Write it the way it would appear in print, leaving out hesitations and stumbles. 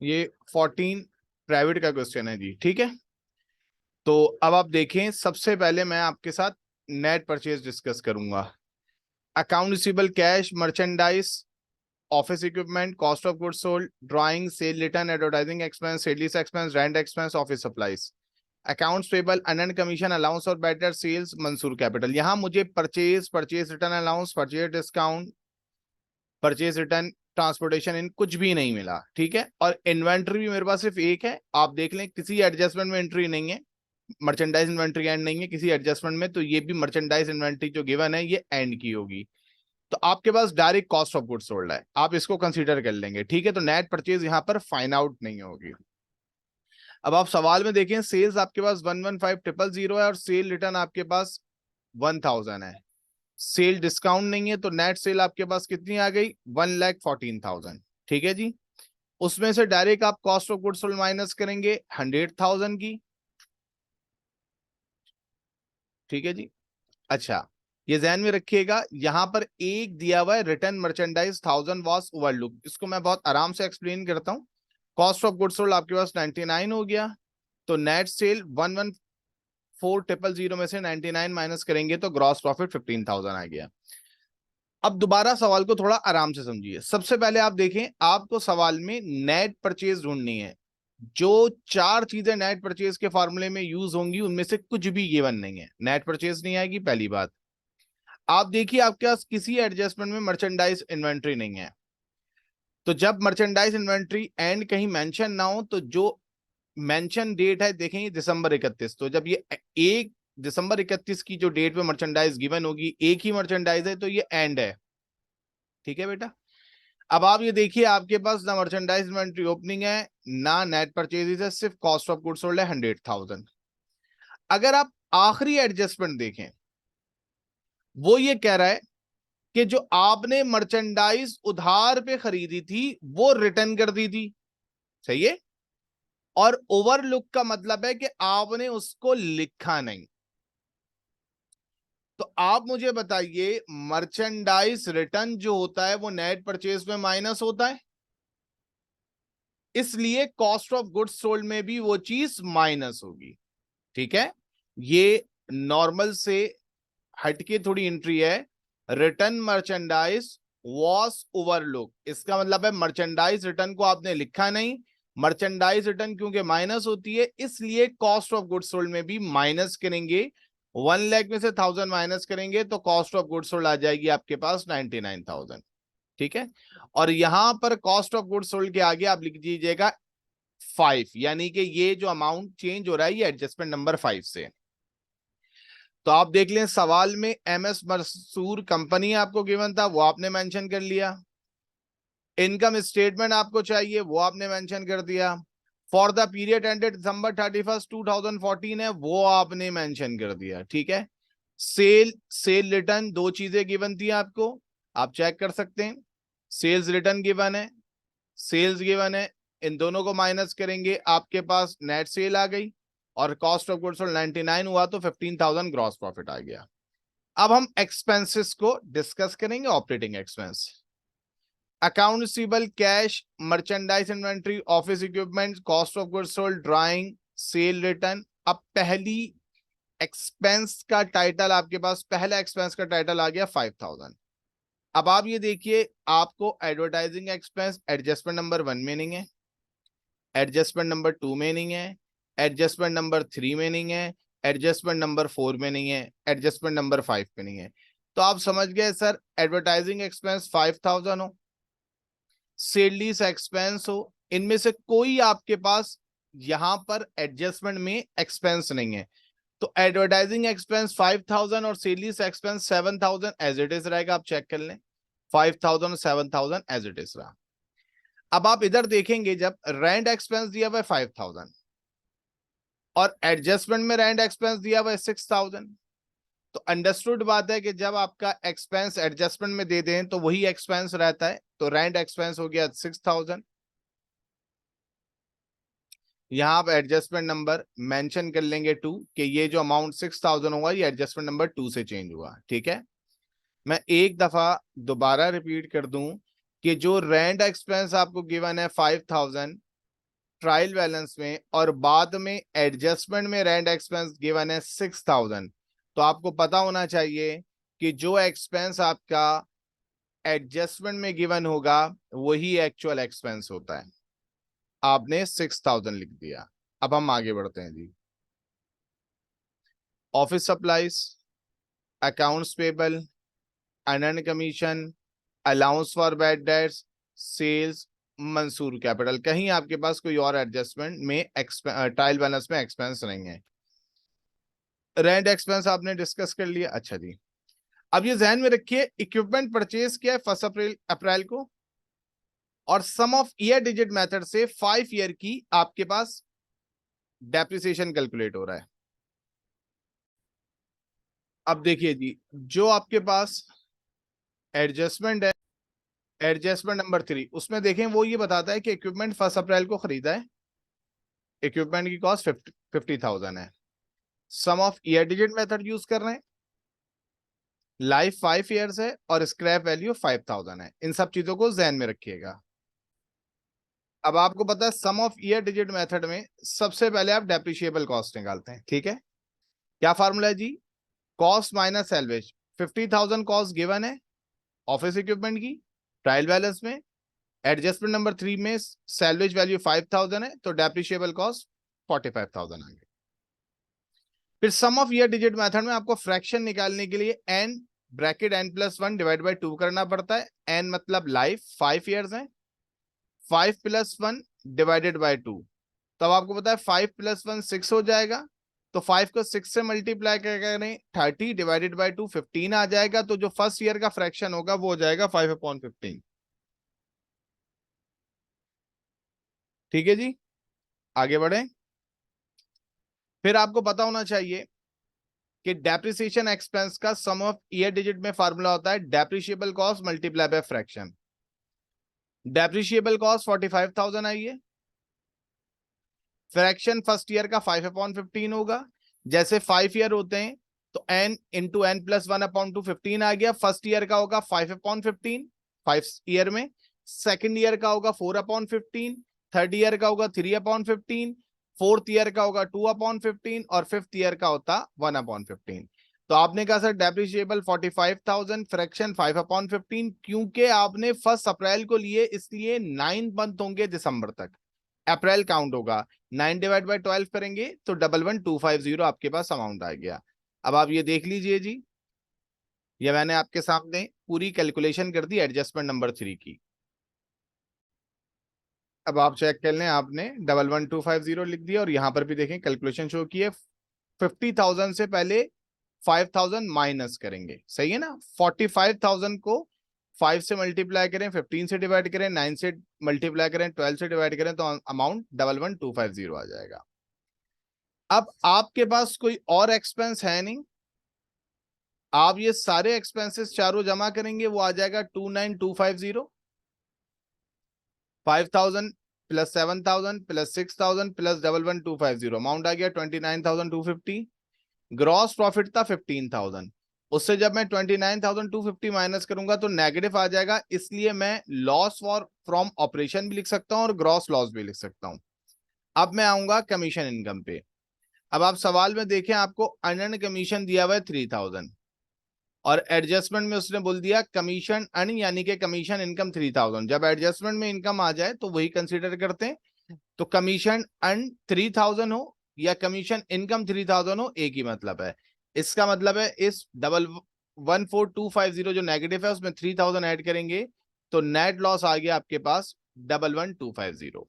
ये 14 प्राइवेट का क्वेश्चन है जी, ठीक है। तो अब आप देखें, सबसे पहले मैं आपके साथ नेट परचेज डिस्कस करूंगा। Account receivable, cash, merchandise, office equipment, cost of goods sold, drawing, sale return, advertising expense, sales expense, rent expense, office supplies, accounts payable, unearned commission, allowance और बेटर, सेल्स, मंसूर कैपिटल। यहां मुझे purchase, purchase return allowance, purchase discount, purchase return, transportation in कुछ भी नहीं मिला, ठीक है। और इन्वेंट्री भी मेरे पास सिर्फ एक है, आप देख लें, किसी एडजस्टमेंट में एंट्री नहीं है, मर्चेंडाइज इन्वेंट्री एंड नहीं है किसी एडजस्टमेंट में, तो ये भी मर्चेंडाइज इन्वेंट्री जो गिवन है ये एंड की होगी। तो आपके पास direct cost of goods sold है, आप इसको कंसीडर कर लेंगे, ठीक है। तो नेट परचेज यहां पर फाइन आउट नहीं होगी। अब आप सवाल में देखें, सेल्स आपके पास 115,000 है और सेल रिटर्न आपके पास 1000 है। सेल डिस्काउंट नहीं है, तो नेट सेल आपके पास कितनी आ गई, 1,14,000, ठीक है जी। उसमें से डायरेक्ट आप cost of goods sold minus करेंगे 100,000 की, ठीक है जी। अच्छा, ये ध्यान में रखिएगा, यहां पर एक दिया हुआ है रिटर्न मर्चेंडाइज 1000 वॉज ओवरलुक, इसको मैं बहुत आराम से एक्सप्लेन करता हूं। कॉस्ट ऑफ गुड्स सोल्ड आपके पास 99 हो गया, तो नेट सेल 114,000 में से 99 माइनस करेंगे तो ग्रॉस प्रॉफिट 15,000 आ गया। अब दोबारा सवाल को थोड़ा आराम से समझिए। सबसे पहले आप देखें, आपको सवाल में नेट परचेज ढूंढनी है। जो चार चीजें नेट परचेज के फॉर्मूले में यूज होंगी उनमें से कुछ भी गिवन नहीं है, नेट परचेज नहीं आएगी, पहली बात। आप देखिए, आपके पास किसी एडजस्टमेंट में मर्चेंडाइज इन्वेंट्री नहीं है, तो जब मर्चेंडाइज इन्वेंट्री एंड कहीं मेंशन ना हो, तो जो मेंशन डेट है देखेंगे दिसंबर 31, तो जब ये 1 दिसंबर 31 की जो डेट पे मर्चेंडाइज गिवन होगी, एक ही मर्चेंडाइज है, तो ये एंड है, ठीक है बेटा। अब आप ये देखिए, आपके पास ना मर्चेंडाइज इन्वेंट्री ओपनिंग है ना नेट परचेजेस है, सिर्फ कॉस्ट ऑफ गुड्स सोल्ड है 100,000। अगर आप आखिरी एडजस्टमेंट देखें, वो ये कह रहा है कि जो आपने मर्चेंडाइज उधार पे खरीदी थी वो रिटर्न कर दी थी, सही है। और ओवरलुक का मतलब है कि आपने उसको लिखा नहीं। तो आप मुझे बताइए, मर्चेंडाइज रिटर्न जो होता है वो नेट परचेज में माइनस होता है, इसलिए कॉस्ट ऑफ गुड्स सोल्ड में भी वो चीज माइनस होगी, ठीक है। ये नॉर्मल से हटके थोड़ी एंट्री है, रिटर्न मर्चेंडाइज वॉस ओवरलुक, इसका मतलब है मर्चेंडाइज रिटर्न को आपने लिखा नहीं, मर्चेंडाइज रिटर्न क्योंकि माइनस होती है इसलिए कॉस्ट ऑफ गुड्स सोल्ड में भी माइनस करेंगे। 1 लाख में से 1000 माइनस करेंगे तो कॉस्ट ऑफ गुड्स सोल्ड आ जाएगी आपके पास 99,000, ठीक है। और यहां पर कॉस्ट ऑफ गुड्स सोल्ड के आगे आप लिख दीजिएगा 5, यानी कि ये जो अमाउंट चेंज हो रहा है ये एडजस्टमेंट नंबर 5 से। तो आप देख लें, सवाल में एमएस मसूर कंपनी आपको गिवन था, वो आपने मेंशन कर लिया। इनकम स्टेटमेंट आपको चाहिए, वो आपने मेंशन कर दिया। For the period ended December 31, 2014 है, वो आपने मेंशन कर दिया, ठीक है। सेल रिटर्न, दो चीजें गिवन थी आपको, आप चेक कर सकते हैं। सेल्स रिटर्न गिवन है, सेल्स गिवन है, इन दोनों को माइनस करेंगे, आपके पास नेट सेल आ गई, और कॉस्ट ऑफ गुड्स सोल्ड 99 हुआ तो 15,000 ग्रॉस प्रॉफिट आ गया। अब हम एक्सपेंसेस को डिस्कस करेंगे, operating expense. Account receivable, cash, merchandise inventory, office equipment, cost of goods sold, drawing, sale return. अब पहली एक्सपेंस का टाइटल आपके पास, पहला एक्सपेंस का टाइटल आ गया 5,000। अब आप ये देखिए, आपको एडवर्टाइजिंग एक्सपेंस एडजस्टमेंट नंबर 1 में नहीं है, एडजस्टमेंट नंबर 2 में नहीं है, एडजस्टमेंट नंबर 3 में नहीं है, एडजस्टमेंट नंबर 4 में नहीं है, एडजस्टमेंट नंबर 5 में नहीं है। तो आप समझ गए सर, एडवर्टाइजिंग एक्सपेंस 5,000 हो, सेल्स एक्सपेंस हो, इनमें से कोई आपके पास यहां पर एडजस्टमेंट में एक्सपेंस नहीं है, तो एडवर्टाइजिंग एक्सपेंस 5,000 और sales expense 7,000 as it is रहेगा, आप चेक कर लें। 5,000 और 7,000 एज इट इज रहा। अब आप इधर देखेंगे, जब रेंट एक्सपेंस दिया हुआ है 5,000 और एडजस्टमेंट में रेंट एक्सपेंस दिया हुआ है 6,000, तो अंडरस्टूड बात है कि जब आपका एक्सपेंस एडजस्टमेंट में दे दें तो वही एक्सपेंस रहता है, तो रेंट एक्सपेंस हो गया 6,000। यहां आप एडजस्टमेंट नंबर मेंशन कर लेंगे 2, कि ये जो अमाउंट 6,000 हुआ ये एडजस्टमेंट नंबर 2 से चेंज हुआ, ठीक है। मैं एक दफा दोबारा रिपीट कर दूं कि जो रेंट एक्सपेंस आपको गिवन है 5,000, ट्रायल बैलेंस में और बाद में एडजस्टमेंट में रेंट एक्सपेंस गिवन है 6000, तो आपको पता होना चाहिए कि जो एक्सपेंस आपका एडजस्टमेंट में गिवन होगा वही एक्चुअल एक्सपेंस होता है। आपने 6000 लिख दिया। अब हम आगे बढ़ते हैं जी। Office supplies, accounts payable, earned commission, allowance for bad debts, sales, Mansoor capital. कहीं आपके पास कोई और एडजस्टमेंट में ट्रायल बैलेंस में एक्सपेंस नहीं है। रेंट एक्सपेंस आपने डिस्कस कर लिया। अच्छा जी, अब ये ध्यान में रखिए, इक्विपमेंट परचेज किया है 1 अप्रैल को और सम ऑफ ईयर डिजिट मेथड से 5 ईयर की आपके पास डेप्रिसिएशन कैलकुलेट हो रहा है। अब देखिए जी, जो आपके पास एडजस्टमेंट है, एडजस्टमेंट नंबर 3, उसमें देखें वो ये बताता है कि इक्विपमेंट 1 अप्रैल को खरीदा है, इक्विपमेंट की कॉस्ट 50,000 है। Sum of year digit method use कर रहे हैं, लाइफ 5 ईयर्स है और स्क्रैप वैल्यू 5000 है। इन सब चीजों को ध्यान में रखिएगा। अब आपको पता है sum of year digit method में सबसे पहले आप डेप्रिशिएबल कॉस्ट निकालते हैं, ठीक है। क्या फार्मूला है जी? Cost minus salvage. 50,000 cost given है ऑफिस इक्विपमेंट की ट्रायल बैलेंस में, एडजस्टमेंट नंबर 3 में सैलवेज वैल्यू 5000 है, तो डेप्रिशिएबल कॉस्ट 45,000 आ गई। फिर सम ऑफ ईयर डिजिट मेथड में आपको फ्रैक्शन निकालने के लिए n bracket n+1 divide by 2 करना पड़ता है। n मतलब लाइफ 5 ईयर्स है, 5+1 डिवाइडेड बाय 2, तब आपको पता है 5+1 6 हो जाएगा, तो 5 को 6 से मल्टीप्लाई करें 30 डिवाइडेड बाय 2 15 आ जाएगा। तो जो फर्स्ट ईयर का फ्रैक्शन होगा वो हो जाएगा 5/15। ठीक है जी, आगे बढ़े। फिर आपको पता होना चाहिए कि डेप्रिसिएशन एक्सपेंस का सम ऑफ ईयर डिजिट में फार्मूला होता है depreciable cost multiply by fraction. Depreciable cost 45,000 आई है, फ्रैक्शन फर्स्ट ईयर का 5/15 होगा। जैसे 5 ईयर होते हैं तो n इंटू n+1/2 15 आ गया। फर्स्ट ईयर का होगा 5/15 5 ईयर में, सेकेंड ईयर का होगा 4/15, थर्ड ईयर का होगा 3/15, फोर्थ ईयर का होगा 2/15 और फिफ्थ ईयर का होता 1/15। तो आपने कहा सर डेप्रिशिएबल 45,000, फ्रैक्शन 5/15, क्योंकि आपने 1 अप्रैल को लिए इसलिए 9 मंथ होंगे दिसंबर तक, अप्रैल काउंट होगा। 9 डिवाइड बाय 12 करेंगे तो 11250 आपके पास अमाउंट आ गया। अब आप ये देख लीजिए जी, ये मैंने आपके सामने पूरी कैलकुलेशन कर दी एडजस्टमेंट नंबर 3 की। अब आप चेक कर लें, आपने 11250 लिख दिया और यहां पर भी देखें कैलकुलेशन शो की है। 50,000 से पहले 5,000 माइनस करेंगे, सही है ना। 45,000 को 5 से मल्टीप्लाई करें, 15 से डिवाइड करें, 9 से मल्टीप्लाई करें, 12 से डिवाइड करें, तो अमाउंट 11250 आ जाएगा। अब आपके पास कोई और एक्सपेंस है नहीं, आप ये सारे एक्सपेंसेस चारों जमा करेंगे, वो आ जाएगा 29,250। 5,000 प्लस 7,000 प्लस 6,000 प्लस 11250, अमाउंट आ गया 29,250। ग्रॉस प्रॉफिट था 15,000, उससे जब मैं 29,250 माइनस करूंगा तो नेगेटिव आ जाएगा, इसलिए मैं लॉस फॉर फ्रॉम ऑपरेशन भी लिख सकता हूं और ग्रॉस लॉस भी लिख सकता हूं। अब मैं आऊंगा कमीशन इनकम पे। अब आप सवाल में देखें, आपको अर्नड कमीशन दिया हुआ है 3,000 और एडजस्टमेंट में उसने बोल दिया कमीशन अर्न यानी कि कमीशन इनकम 3,000। जब एडजस्टमेंट में इनकम आ जाए तो वही कंसीडर करते हैं, तो कमीशन अर्न 3,000 हो या कमीशन इनकम 3,000 हो, एक ही मतलब है। इसका मतलब है इस 11250 जो नेगेटिव है उसमें 3,000 ऐड करेंगे तो नेट लॉस आ गया आपके पास 11250।